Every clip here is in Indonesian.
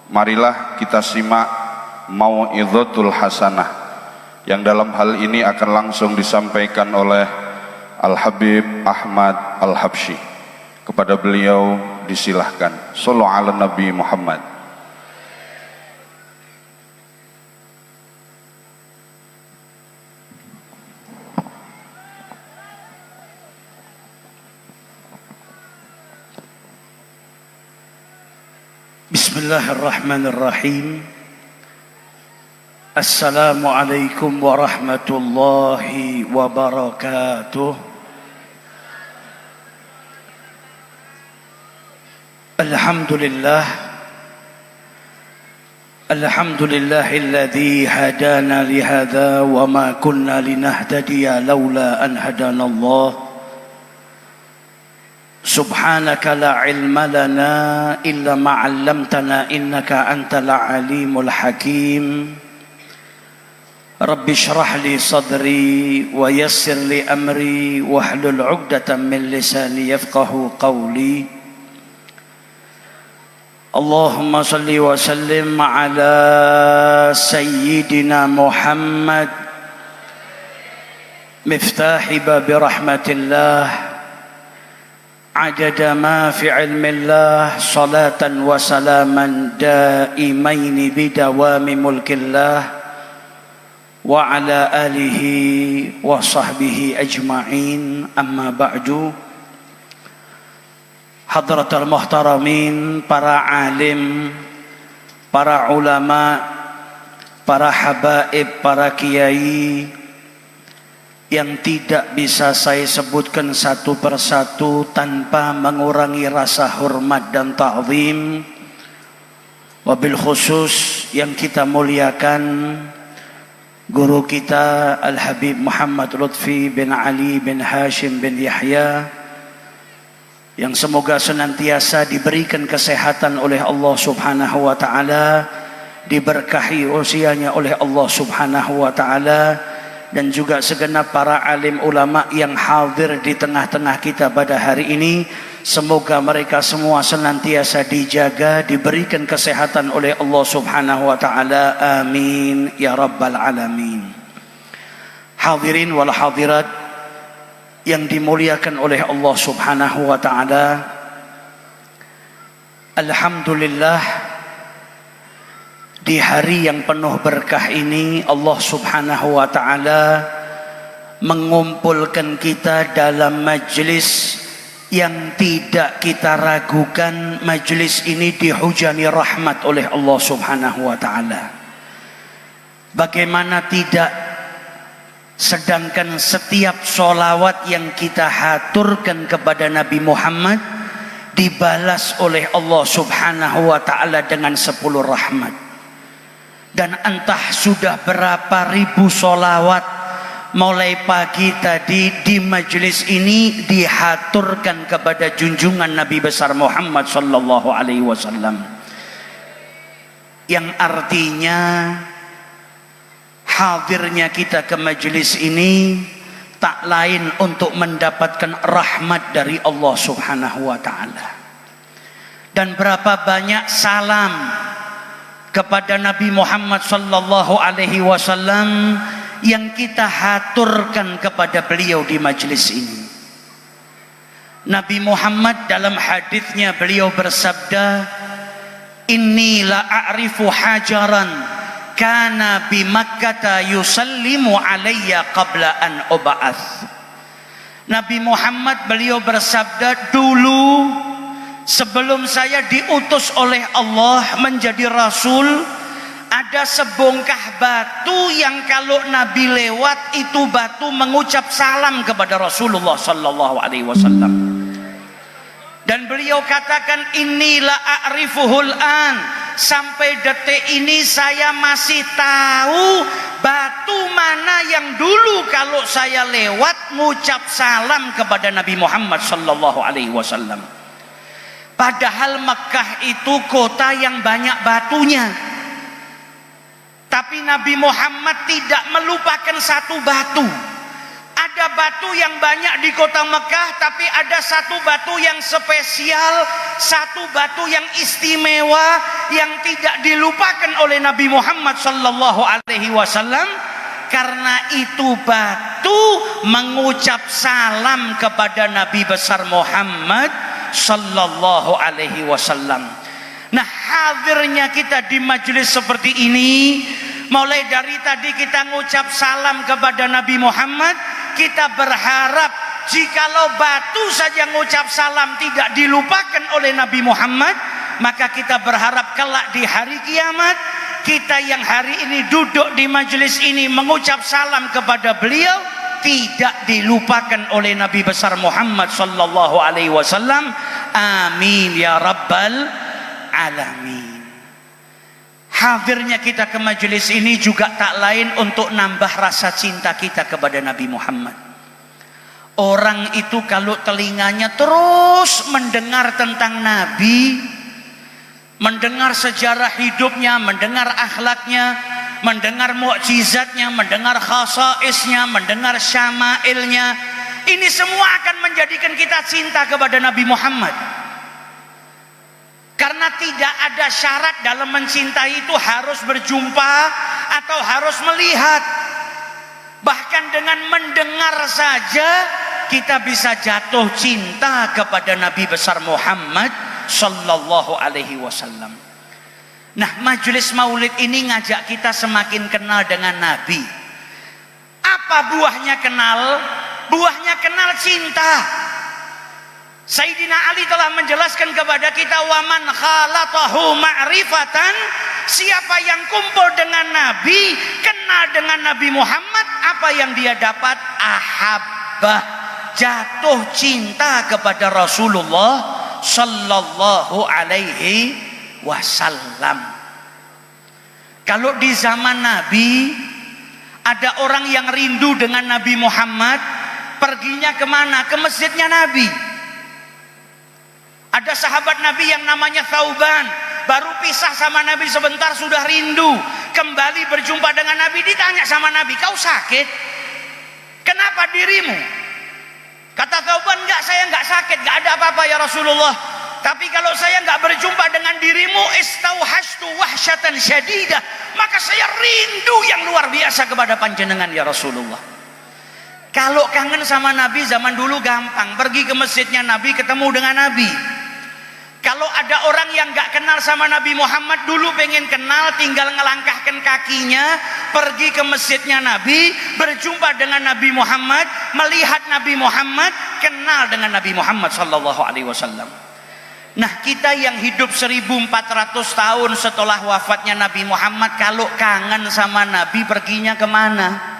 marilah kita simak mau'izatul hasanah yang dalam hal ini akan langsung disampaikan oleh Al-Habib Ahmad Al-Habsyi. Kepada beliau disilahkan. Shallu ala Nabi Muhammad. Bismillahirrahmanirrahim. Assalamualaikum warahmatullahi wabarakatuh. Alhamdulillahilladzi hadana lihadza wa ma kunna linahtadiya laula an hadanallah. Subhanaka la ilma lana illa ma 'allamtana innaka antal alimul hakim. Rabbi shrah li sadri wa yassir li amri wahlul 'uqdatam min lisani yafqahu qawli. Allahumma salli wa sallim ala sayyidina Muhammad miftahi bab rahmatillah adada ma fi ilmillah salatan wa salaman daimaini bidawami mulkillah wa ala alihi wa sahbihi ajma'in, amma ba'du. Hadratul muhtaramin, para alim, para ulama, para habaib, para kiai yang tidak bisa saya sebutkan satu persatu tanpa mengurangi rasa hormat dan ta'zim. Wabil khusus yang kita muliakan guru kita Al-Habib Muhammad Lutfi bin Ali bin Hashim bin Yahya, yang semoga senantiasa diberikan kesehatan oleh Allah Subhanahu wa taala, diberkahi usianya oleh Allah Subhanahu wa taala, dan juga segenap para alim ulama yang hadir di tengah-tengah kita pada hari ini. Semoga mereka semua senantiasa dijaga, diberikan kesehatan oleh Allah Subhanahu wa taala. Amin ya rabbal alamin. Hadirin wal hadirat yang dimuliakan oleh Allah Subhanahu wa taala, alhamdulillah, di hari yang penuh berkah ini Allah Subhanahu wa taala mengumpulkan kita dalam majlis yang tidak kita ragukan majlis ini dihujani rahmat oleh Allah Subhanahu wa taala. Bagaimana tidak, sedangkan setiap sholawat yang kita haturkan kepada Nabi Muhammad dibalas oleh Allah Subhanahu wa taala dengan 10 rahmat. Dan entah sudah berapa ribu sholawat mulai pagi tadi di majlis ini dihaturkan kepada junjungan Nabi besar Muhammad sallallahu alaihi wasallam, yang artinya hadirnya kita ke majlis ini tak lain untuk mendapatkan rahmat dari Allah Subhanahu wa taala. Dan berapa banyak salam kepada Nabi Muhammad sallallahu alaihi wasallam yang kita haturkan kepada beliau di majlis ini. Nabi Muhammad dalam hadisnya beliau bersabda, "Inni la a'rifu hajaran kana bi Makkah yusallimu alayya qabla an ub'ats." Nabi Muhammad beliau bersabda, dulu sebelum saya diutus oleh Allah menjadi rasul, ada sebongkah batu yang kalau Nabi lewat itu batu mengucap salam kepada Rasulullah sallallahu alaihi wasallam. Dan beliau katakan, inilah a'rifuhul an, sampai detik ini saya masih tahu batu mana yang dulu kalau saya lewat ngucap salam kepada Nabi Muhammad sallallahu alaihi wasallam. Padahal Mekah itu kota yang banyak batunya, tapi Nabi Muhammad tidak melupakan satu batu. Ada ada batu yang banyak di kota Mekah, tapi ada satu batu yang spesial, satu batu yang istimewa yang tidak dilupakan oleh Nabi Muhammad sallallahu alaihi wasallam. Karena itu batu mengucap salam kepada Nabi besar Muhammad sallallahu alaihi wasallam. Nah, hadirnya kita di majelis seperti ini, mulai dari tadi kita ngucap salam kepada Nabi Muhammad, kita berharap jikalau batu saja ngucap salam tidak dilupakan oleh Nabi Muhammad, maka kita berharap kelak di hari kiamat, kita yang hari ini duduk di majelis ini mengucap salam kepada beliau tidak dilupakan oleh Nabi besar Muhammad sallallahu alaihi wasallam. Amin ya rabbal alamin. Hadirnya kita ke majelis ini juga tak lain untuk nambah rasa cinta kita kepada Nabi Muhammad. Orang itu kalau telinganya terus mendengar tentang Nabi, mendengar sejarah hidupnya, mendengar akhlaknya, mendengar mukjizatnya, mendengar khasaisnya, mendengar syama'ilnya, ini semua akan menjadikan kita cinta kepada Nabi Muhammad. Karena tidak ada syarat dalam mencintai itu harus berjumpa atau harus melihat. Bahkan dengan mendengar saja kita bisa jatuh cinta kepada Nabi besar Muhammad sallallahu alaihi wasallam. Nah, majelis maulid ini ngajak kita semakin kenal dengan Nabi. Apa buahnya kenal? Buahnya kenal cinta. Sayyidina Ali telah menjelaskan kepada kita, waman khalatahu ma'rifatan, siapa yang kumpul dengan Nabi, kenal dengan Nabi Muhammad, apa yang dia dapat? Ahabbah, jatuh cinta kepada Rasulullah sallallahu alaihi wasallam. Kalau di zaman Nabi ada orang yang rindu dengan Nabi Muhammad, perginya kemana? Ke masjidnya Nabi. Ada sahabat Nabi yang namanya Thauban, baru pisah sama Nabi sebentar sudah rindu, kembali berjumpa dengan Nabi. Ditanya sama Nabi, kau sakit? Kenapa dirimu? Kata Thauban, enggak, saya enggak sakit, enggak ada apa-apa ya Rasulullah. Tapi kalau saya enggak berjumpa dengan dirimu, istauhastu wahsyatan syadidah, maka saya rindu yang luar biasa kepada panjenengan ya Rasulullah. Kalau kangen sama Nabi zaman dulu gampang, pergi ke masjidnya Nabi, ketemu dengan Nabi. Kalau ada orang yang gak kenal sama Nabi Muhammad, dulu pengen kenal, tinggal ngelangkahkan kakinya, pergi ke masjidnya Nabi, berjumpa dengan Nabi Muhammad, melihat Nabi Muhammad, kenal dengan Nabi Muhammad sallallahu alaihi wasallam. Nah, kita yang hidup 1400 tahun setelah wafatnya Nabi Muhammad, kalau kangen sama Nabi, perginya kemana?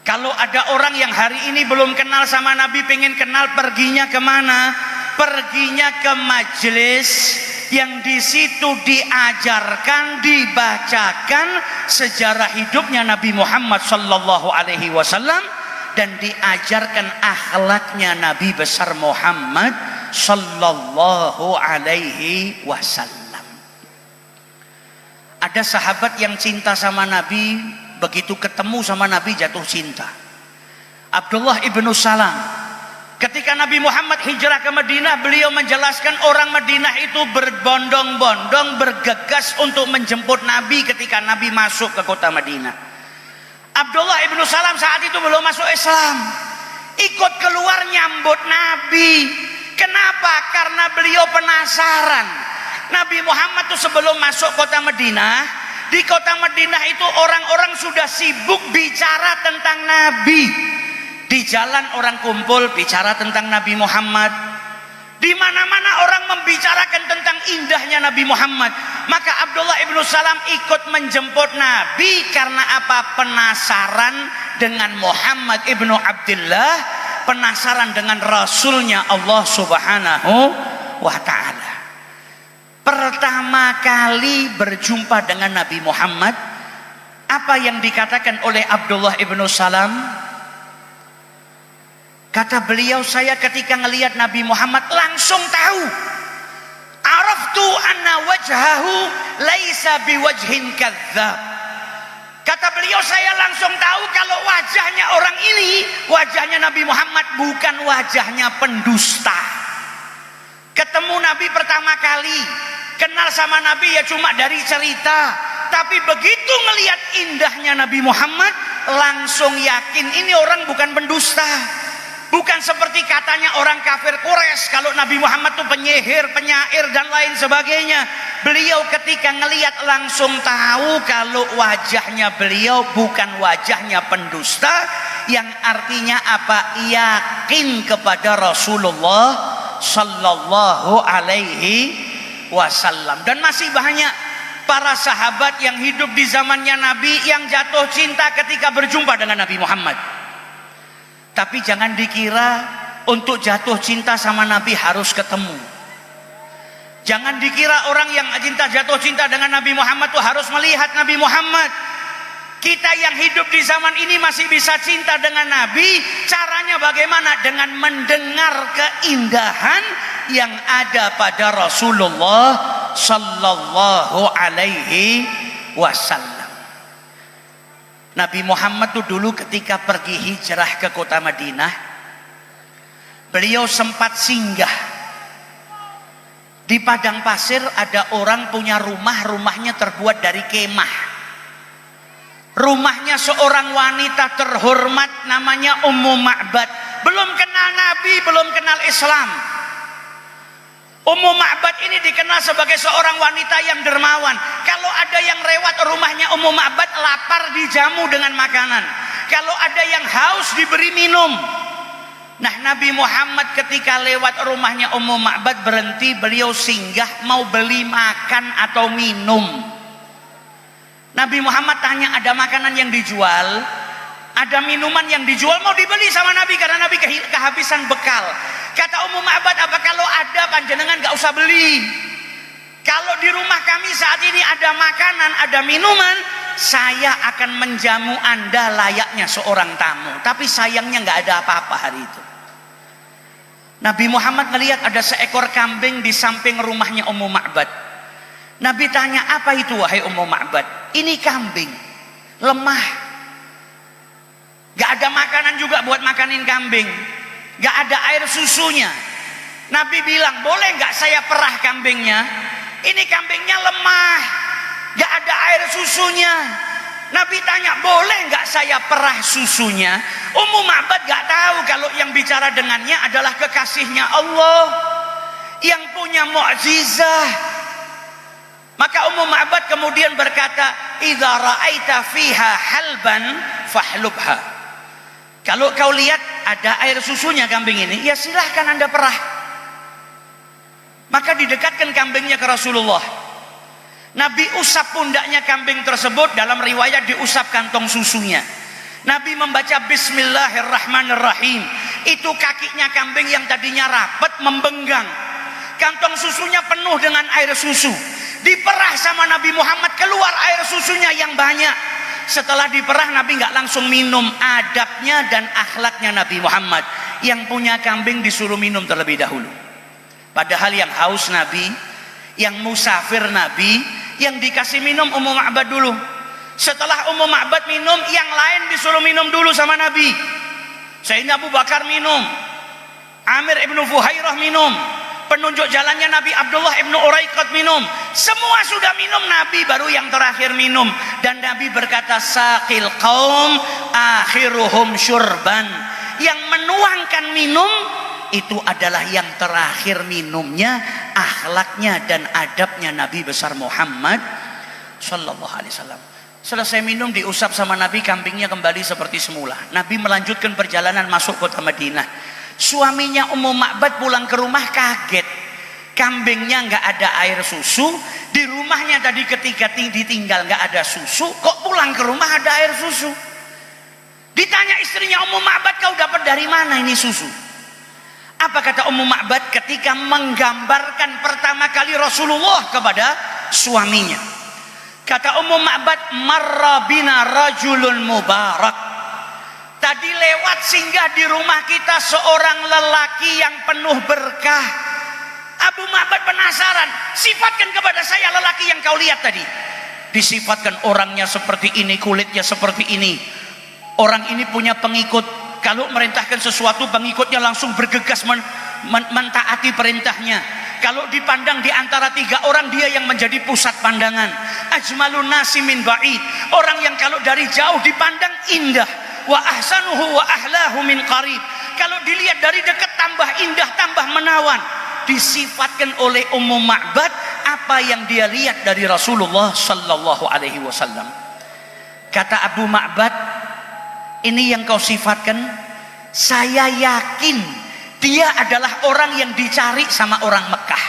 Kalau ada orang yang hari ini belum kenal sama Nabi, pengen kenal, perginya kemana? Perginya ke majelis yang di situ diajarkan, dibacakan sejarah hidupnya Nabi Muhammad sallallahu alaihi wasallam dan diajarkan akhlaknya Nabi besar Muhammad sallallahu alaihi wasallam. Ada sahabat yang cinta sama Nabi, begitu ketemu sama Nabi jatuh cinta. Abdullah ibnu Salam, ketika Nabi Muhammad hijrah ke Madinah, beliau menjelaskan orang Madinah itu berbondong-bondong bergegas untuk menjemput Nabi ketika Nabi masuk ke kota Madinah. Abdullah ibnu Salam saat itu belum masuk Islam, ikut keluar nyambut Nabi. Kenapa? Karena beliau penasaran. Nabi Muhammad itu sebelum masuk kota Madinah, di kota Madinah itu orang-orang sudah sibuk bicara tentang Nabi. Di jalan orang kumpul bicara tentang Nabi Muhammad. Di mana-mana orang membicarakan tentang indahnya Nabi Muhammad. Maka Abdullah ibnu Salam ikut menjemput Nabi karena apa? Penasaran dengan Muhammad ibnu Abdullah, penasaran dengan Rasulnya Allah Subhanahu wa ta'ala. Pertama kali berjumpa dengan Nabi Muhammad, apa yang dikatakan oleh Abdullah ibnu Salam? Kata beliau, saya ketika ngelihat Nabi Muhammad langsung tahu. Araftu anna wajhahu laisa biwajhin kadzdzab. Kata Kata beliau, saya langsung tahu kalau wajahnya orang ini, wajahnya Nabi Muhammad, bukan wajahnya pendusta. Ketemu Nabi pertama kali, kenal sama Nabi ya cuma dari cerita, tapi begitu ngelihat indahnya Nabi Muhammad, langsung yakin ini orang bukan pendusta. Bukan seperti katanya orang kafir Quraisy kalau Nabi Muhammad itu penyihir, penyair dan lain sebagainya. Beliau ketika ngelihat langsung tahu kalau wajahnya beliau bukan wajahnya pendusta, yang artinya apa? Yakin kepada Rasulullah sallallahu alaihi wasallam. Dan masih banyak para sahabat yang hidup di zamannya Nabi yang jatuh cinta ketika berjumpa dengan Nabi Muhammad. Tapi jangan dikira untuk jatuh cinta sama Nabi harus ketemu. Jangan dikira orang yang jatuh cinta dengan Nabi Muhammad itu harus melihat Nabi Muhammad. Kita yang hidup di zaman ini masih bisa cinta dengan Nabi. Caranya bagaimana? Dengan mendengar keindahan yang ada pada Rasulullah sallallahu alaihi wasallam. Nabi Muhammad tuh dulu ketika pergi hijrah ke kota Madinah, beliau sempat singgah di padang pasir. Ada orang punya rumahnya terbuat dari kemah. Rumahnya seorang wanita terhormat namanya Ummu Ma'bad. Belum kenal Nabi, belum kenal Islam. Ummu Ma'bad ini dikenal sebagai seorang wanita yang dermawan. Kalau ada yang lewat rumahnya Ummu Ma'bad, lapar dijamu dengan makanan. Kalau ada yang haus diberi minum. Nah, Nabi Muhammad ketika lewat rumahnya Ummu Ma'bad berhenti, beliau singgah mau beli makan atau minum. Nabi Muhammad tanya, ada makanan yang dijual? Ada minuman yang dijual, mau dibeli sama Nabi karena Nabi kehabisan bekal. Kata Ummu Ma'bad, apa kalau ada panjenengan gak usah beli. Kalau di rumah kami saat ini ada makanan, ada minuman, saya akan menjamu Anda layaknya seorang tamu. Tapi sayangnya gak ada apa-apa hari itu. Nabi Muhammad melihat ada seekor kambing di samping rumahnya Ummu Ma'bad. Nabi tanya, apa itu wahai Ummu Ma'bad? Ini kambing, lemah. Gak ada makanan juga buat makanin kambing. Gak ada air susunya. Nabi bilang, boleh gak saya perah kambingnya? Ini kambingnya lemah, gak ada air susunya. Nabi tanya, boleh gak saya perah susunya? Ummu Ma'bad gak tahu kalau yang bicara dengannya adalah kekasihnya Allah yang punya mukjizah. Maka Ummu Ma'bad kemudian berkata, idza ra'aita fiha halban fahlubha. Kalau kau lihat ada air susunya kambing ini, ya silahkan Anda perah. Maka didekatkan kambingnya ke Rasulullah. Nabi usap pundaknya kambing tersebut, dalam riwayat diusap kantong susunya. Nabi membaca Bismillahirrahmanirrahim. Itu kakinya kambing yang tadinya rapat membenggang. Kantong susunya penuh dengan air susu. Diperah sama Nabi Muhammad, keluar air susunya yang banyak. Setelah diperah, Nabi nggak langsung minum. Adabnya dan akhlaknya Nabi Muhammad, yang punya kambing disuruh minum terlebih dahulu. Padahal yang haus Nabi, yang musafir Nabi, yang dikasih minum Ummu Ma'bad dulu. Setelah Ummu Ma'bad minum, yang lain disuruh minum dulu sama Nabi. Sayyidina Abu Bakar minum, Amir ibnu Fuhairah minum, penunjuk jalannya Nabi Abdullah ibnu Uraiqat minum. Semua sudah minum, Nabi baru yang terakhir minum. Dan Nabi berkata, saqil qaum akhiruhum syurban. Yang menuangkan minum itu adalah yang terakhir minumnya. Akhlaknya dan adabnya Nabi besar Muhammad sallallahu alaihi wasallam. Selesai minum, diusap sama Nabi, kambingnya kembali seperti semula. Nabi melanjutkan perjalanan masuk kota Madinah. Suaminya Ummu Ma'bad pulang ke rumah kaget. Kambingnya nggak ada air susu. Di rumahnya tadi ketika ditinggal nggak ada susu. Kok pulang ke rumah ada air susu? Ditanya istrinya Ummu Ma'bad, kau dapat dari mana ini susu? Apa kata Ummu Ma'bad ketika menggambarkan pertama kali Rasulullah kepada suaminya? Kata Ummu Ma'bad, marra bina rajulun mubarak. Tadi lewat singgah di rumah kita seorang lelaki yang penuh berkah. Abu Ma'bad penasaran, sifatkan kepada saya lelaki yang kau lihat tadi. disifatkan orangnya seperti ini, kulitnya seperti ini. Orang ini punya pengikut, kalau merintahkan sesuatu pengikutnya langsung bergegas mentaati perintahnya. Kalau dipandang di antara 3 orang, dia yang menjadi pusat pandangan. Ajmalun nasi min ba'id, orang yang kalau dari jauh dipandang indah. Wa ahsanuhu wa ahlahu min qarib, kalau dilihat dari dekat tambah indah, tambah menawan. Disifatkan oleh Ummu Ma'bad apa yang dia lihat dari Rasulullah sallallahu alaihi wasallam. Kata Abu Ma'bad, ini yang kau sifatkan, saya yakin dia adalah orang yang dicari sama orang Mekah.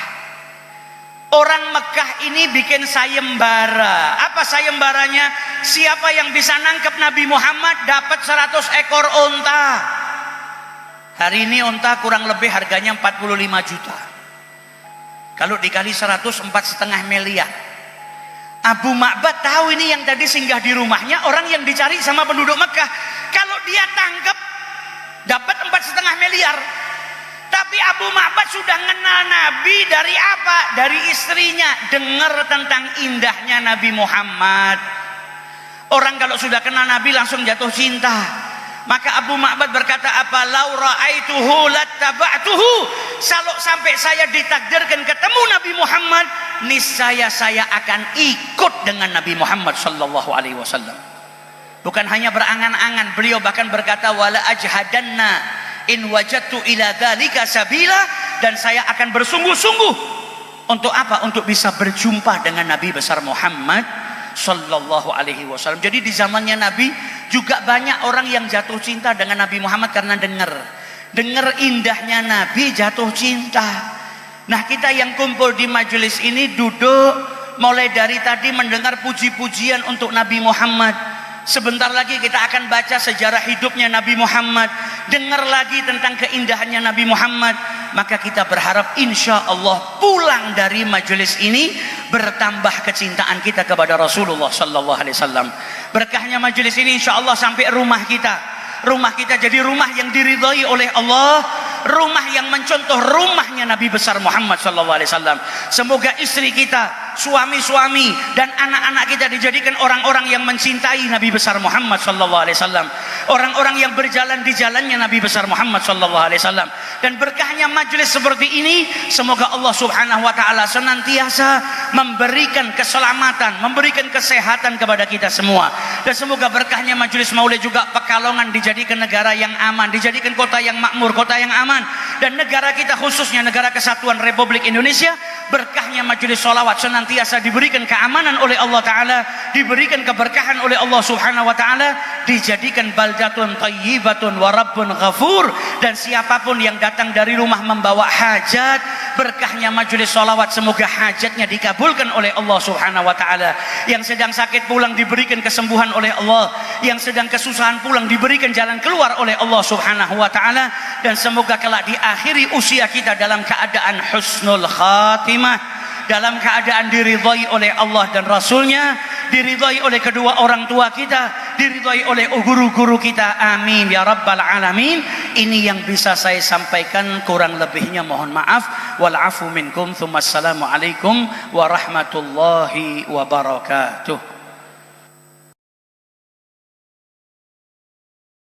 Orang Mekah ini bikin sayembara. Apa sayembaranya? Siapa yang bisa nangkep Nabi Muhammad dapat 100 ekor unta. Hari ini unta kurang lebih harganya 45 juta. Kalau dikali 100, 4,5 miliar. Abu Ma'bad tahu ini yang tadi singgah di rumahnya orang yang dicari sama penduduk Mekah. Kalau dia tangkep dapat 4,5 miliar. Tapi Abu Ma'bad sudah kenal Nabi dari apa? Dari istrinya. Dengar tentang indahnya Nabi Muhammad. Orang kalau sudah kenal Nabi langsung jatuh cinta. Maka Abu Ma'bad berkata apa? Lau ra'aituhu lattaba'tuhu. Kalau sampai saya ditakdirkan ketemu Nabi Muhammad, niscaya saya akan ikut dengan Nabi Muhammad sallallahu alaihi wasallam. Bukan hanya berangan-angan, beliau bahkan berkata wala ajhadanna in wajadtu ila dzalika sabila, dan saya akan bersungguh-sungguh untuk apa? Untuk bisa berjumpa dengan Nabi besar Muhammad sallallahu alaihi wasallam. Jadi di zamannya Nabi juga banyak orang yang jatuh cinta dengan Nabi Muhammad karena dengar indahnya Nabi, jatuh cinta. Nah, kita yang kumpul di majelis ini duduk mulai dari tadi mendengar puji-pujian untuk Nabi Muhammad. Sebentar lagi kita akan baca sejarah hidupnya Nabi Muhammad, dengar lagi tentang keindahannya Nabi Muhammad. Maka kita berharap insya Allah pulang dari majelis ini bertambah kecintaan kita kepada Rasulullah sallallahu alaihi wasallam. Berkahnya majelis ini insya Allah sampai rumah kita jadi rumah yang diridhai oleh Allah, rumah yang mencontoh rumahnya Nabi besar Muhammad sallallahu alaihi wasallam. Semoga istri kita, suami-suami dan anak-anak kita dijadikan orang-orang yang mencintai Nabi besar Muhammad sallallahu alaihi wasallam, orang-orang yang berjalan di jalannya Nabi besar Muhammad sallallahu alaihi wasallam. Dan berkahnya majelis seperti ini, semoga Allah Subhanahu wa taala senantiasa memberikan keselamatan, memberikan kesehatan kepada kita semua. Dan semoga berkahnya majelis Maulid juga Pekalongan dijadikan negara yang aman, dijadikan kota yang makmur, kota yang aman. Dan negara kita khususnya negara kesatuan Republik Indonesia, berkahnya majelis sholawat senantiasa diberikan keamanan oleh Allah Ta'ala, diberikan keberkahan oleh Allah Subhanahu wa Ta'ala, dijadikan baldatun tayyibatun wa rabbun ghafur. Dan siapapun yang datang dari rumah membawa hajat, berkahnya majelis sholawat semoga hajatnya dikabulkan oleh Allah Subhanahu wa Ta'ala. Yang sedang sakit pulang diberikan kesembuhan oleh Allah, yang sedang kesusahan pulang diberikan jalan keluar oleh Allah Subhanahu wa Ta'ala. Dan semoga kelak diakhiri usia kita dalam keadaan husnul khatimah, dalam keadaan diridhai oleh Allah dan Rasulnya, diridhai oleh kedua orang tua kita, diridhai oleh guru-guru kita. Amin ya rabbal alamin. Ini yang bisa saya sampaikan, kurang lebihnya mohon maaf. Wal afu minkum. Tsumma assalamu alaikum warahmatullahi wabarakatuh.